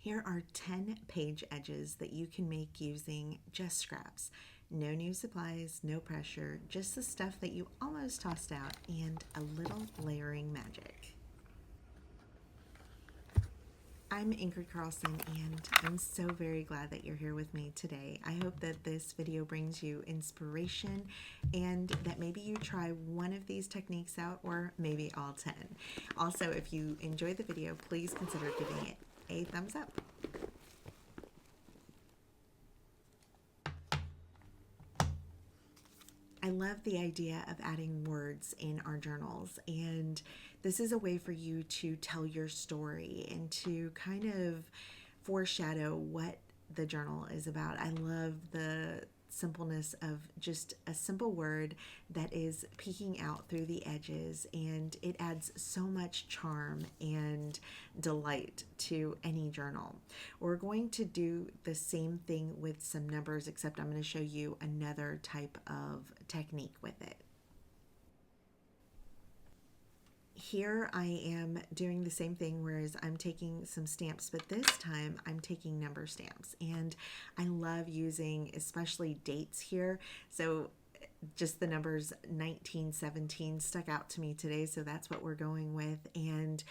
Here are 10 page edges that you can make using just scraps. No new supplies, no pressure, just the stuff that you almost tossed out and a little layering magic. I'm Ingrid Carlsen and I'm so very glad that you're here with me today. I hope that this video brings you inspiration and that maybe you try one of these techniques out or maybe all 10. Also, if you enjoyed the video, please consider giving it a thumbs up. I love the idea of adding words in our journals, and this is a way for you to tell your story and to kind of foreshadow what the journal is about. I love the simpleness of just a simple word that is peeking out through the edges, and it adds so much charm and delight to any journal. We're going to do the same thing with some numbers, except I'm going to show you another type of technique with it. Here I am doing the same thing, whereas I'm taking some stamps, but this time I'm taking number stamps, and I love using especially dates here. So just the numbers 1917 stuck out to me today, so that's what we're going with, and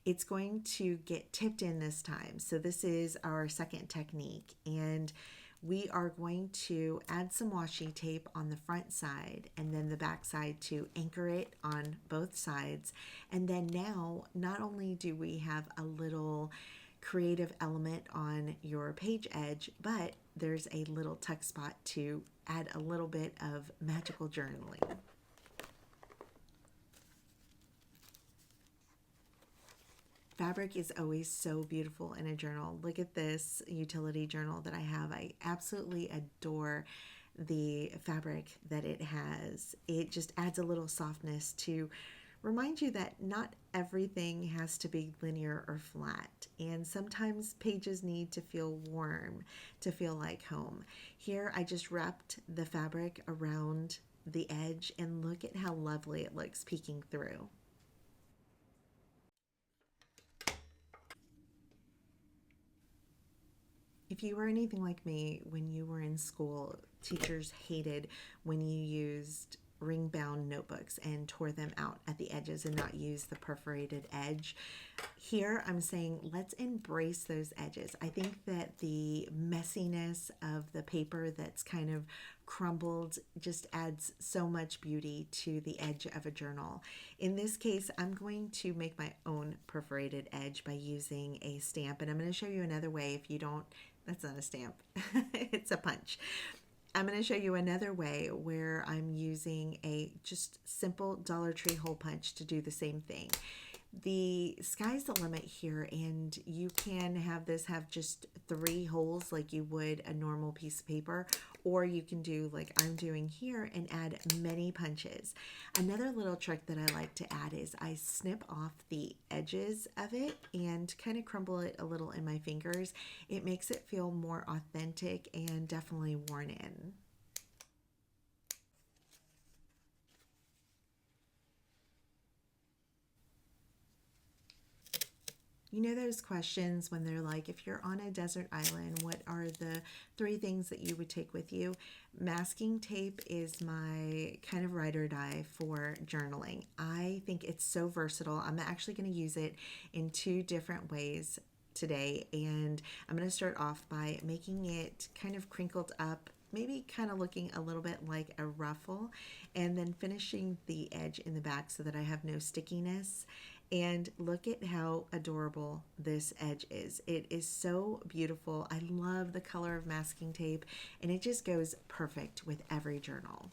it's going to get tipped in this time. So this is our second technique, and we are going to add some washi tape on the front side and then the back side to anchor it on both sides. And then now, not only do we have a little creative element on your page edge, but there's a little tuck spot to add a little bit of magical journaling. Fabric is always so beautiful in a journal. Look at this utility journal that I have. I absolutely adore the fabric that it has. It just adds a little softness to remind you that not everything has to be linear or flat, and sometimes pages need to feel warm, to feel like home. Here I just wrapped the fabric around the edge, and look at how lovely it looks peeking through. If you were anything like me, when you were in school, teachers hated when you used ring-bound notebooks and tore them out at the edges and not use the perforated edge. Here I'm saying let's embrace those edges. I think that the messiness of the paper that's kind of crumbled just adds so much beauty to the edge of a journal. In this case, I'm going to make my own perforated edge by using a stamp, and I'm going to show you another way. If you don't, that's not a stamp, it's a punch. I'm going to show you another way where I'm using a just simple Dollar Tree hole punch to do the same thing. The sky's the limit here, and you can have this have just 3 holes like you would a normal piece of paper, or you can do like I'm doing here and add many punches. Another little trick that I like to add is I snip off the edges of it and kind of crumble it a little in my fingers. It makes it feel more authentic and definitely worn in. You know those questions when they're like, if you're on a desert island, what are the 3 things that you would take with you? Masking tape is my kind of ride or die for journaling. I think it's so versatile. I'm actually going to use it in 2 different ways today, and I'm going to start off by making it kind of crinkled up, maybe kind of looking a little bit like a ruffle, and then finishing the edge in the back so that I have no stickiness. And look at how adorable this edge is. It is so beautiful. I love the color of masking tape, and it just goes perfect with every journal.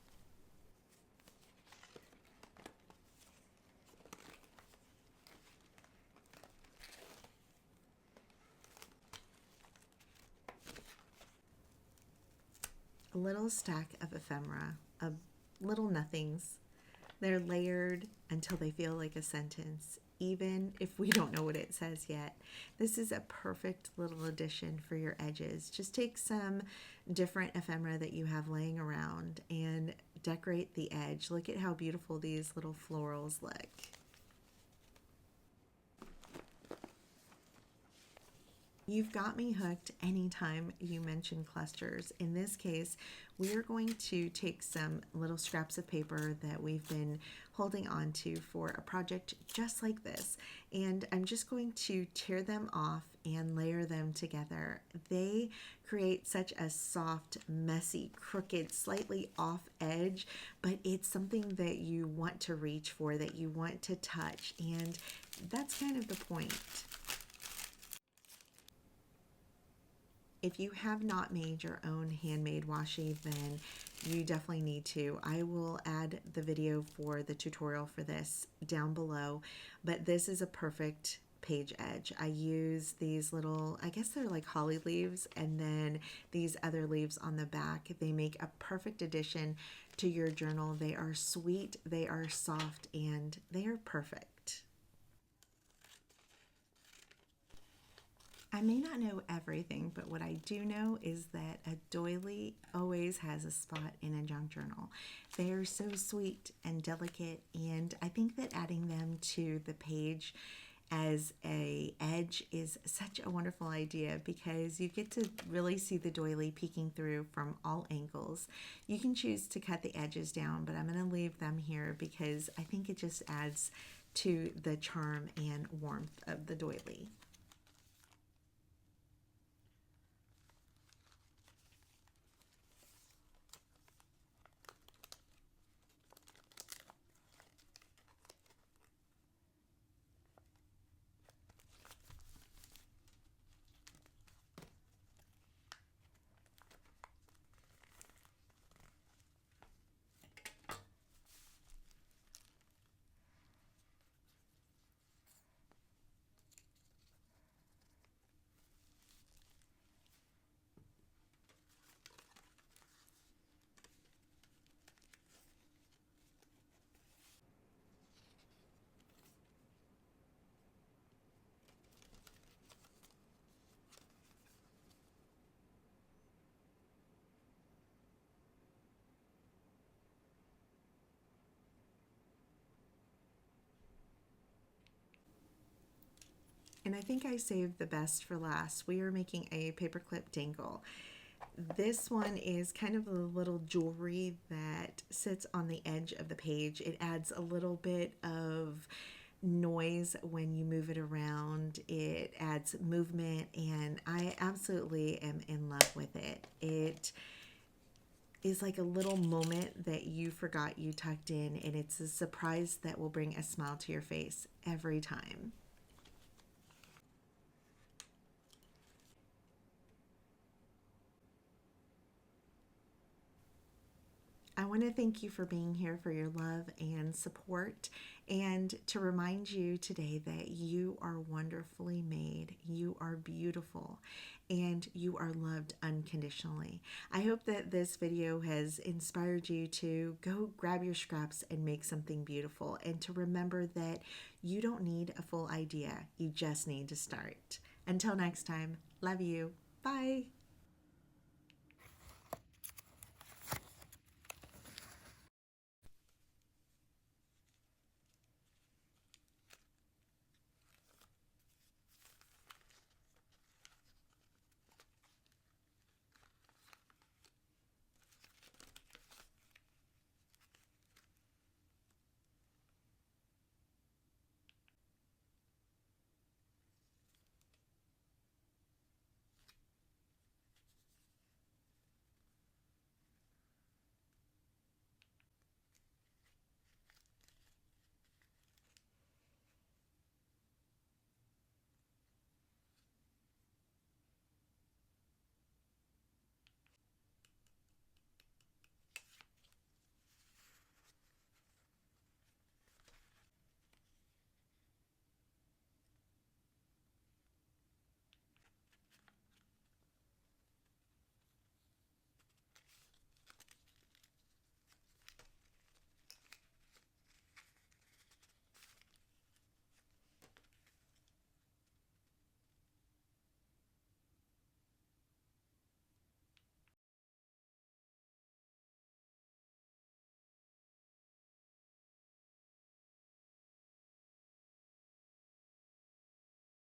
A little stack of ephemera, of little nothings. They're layered until they feel like a sentence, even if we don't know what it says yet. This is a perfect little addition for your edges. Just take some different ephemera that you have laying around and decorate the edge. Look at how beautiful these little florals look. You've got me hooked anytime you mention clusters. In this case, we are going to take some little scraps of paper that we've been holding on to for a project just like this, and I'm just going to tear them off and layer them together. They create such a soft, messy, crooked, slightly off edge, but it's something that you want to reach for, that you want to touch, and that's kind of the point. If you have not made your own handmade washi, then you definitely need to. I will add the video for the tutorial for this down below, but this is a perfect page edge. I use these little, I guess they're like holly leaves, and then these other leaves on the back. They make a perfect addition to your journal. They are sweet, they are soft, and they are perfect. I may not know everything, but what I do know is that a doily always has a spot in a junk journal. They are so sweet and delicate, and I think that adding them to the page as a edge is such a wonderful idea, because you get to really see the doily peeking through from all angles. You can choose to cut the edges down, but I'm going to leave them here because I think it just adds to the charm and warmth of the doily. And I think I saved the best for last. We are making a paperclip dangle. This one is kind of a little jewelry that sits on the edge of the page. It adds a little bit of noise when you move it around. It adds movement, and I absolutely am in love with it. It is like a little moment that you forgot you tucked in, and it's a surprise that will bring a smile to your face every time. I want to thank you for being here, for your love and support, and to remind you today that you are wonderfully made, you are beautiful, and you are loved unconditionally. I hope that this video has inspired you to go grab your scraps and make something beautiful, and to remember that you don't need a full idea, you just need to start. Until next time, love you. Bye.